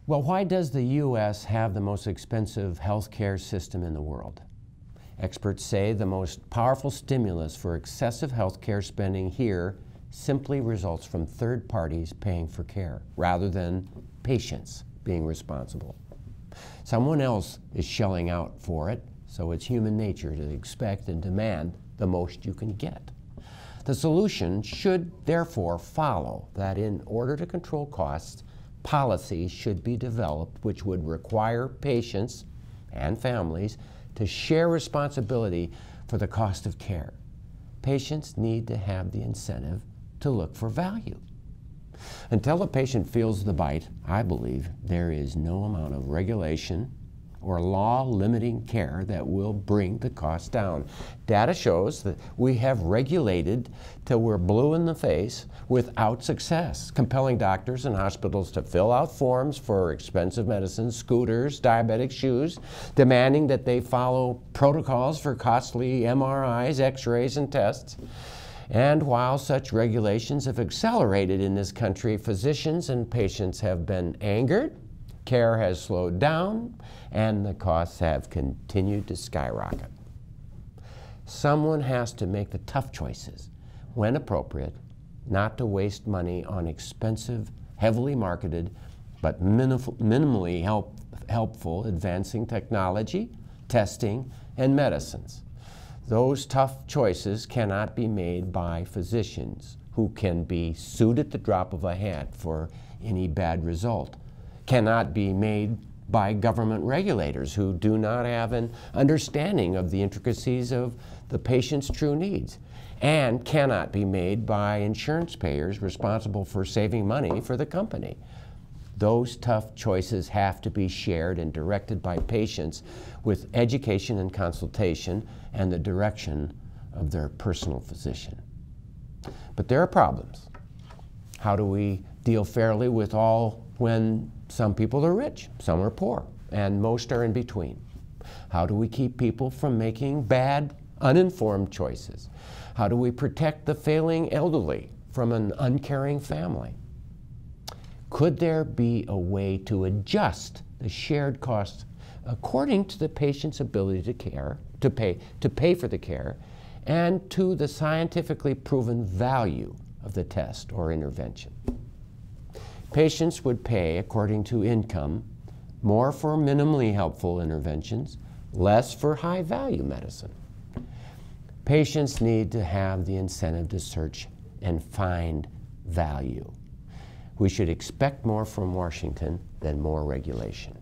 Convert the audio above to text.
Well, why does the U.S. have the most expensive healthcare system in the world? Experts say the most powerful stimulus for excessive healthcare spending here simply results from third parties paying for care, rather than patients being responsible. Someone else is shelling out for it, so it's human nature to expect and demand the most you can get. The solution should therefore follow that in order to control costs, policies should be developed which would require patients and families to share responsibility for the cost of care. Patients need to have the incentive to look for value. Until a patient feels the bite, I believe there is no amount of regulation or law limiting care that will bring the cost down. Data shows that we have regulated till we're blue in the face without success, compelling doctors and hospitals to fill out forms for expensive medicines, scooters, diabetic shoes, demanding that they follow protocols for costly MRIs, x-rays, and tests. And while such regulations have accelerated in this country, physicians and patients have been angered, care has slowed down, and the costs have continued to skyrocket. Someone has to make the tough choices, when appropriate, not to waste money on expensive, heavily marketed, but minimally helpful advancing technology, testing, and medicines. Those tough choices cannot be made by physicians who can be sued at the drop of a hat for any bad result, cannot be made by government regulators who do not have an understanding of the intricacies of the patient's true needs, and cannot be made by insurance payers responsible for saving money for the company. Those tough choices have to be shared and directed by patients with education and consultation and the direction of their personal physician. But there are problems. How do we deal fairly with all when some people are rich, some are poor, and most are in between? How do we keep people from making bad, uninformed choices? How do we protect the failing elderly from an uncaring family? Could there be a way to adjust the shared costs according to the patient's ability to pay for the care, and to the scientifically proven value of the test or intervention? Patients would pay according to income, more for minimally helpful interventions, less for high-value medicine. Patients need to have the incentive to search and find value. We should expect more from Washington than more regulation.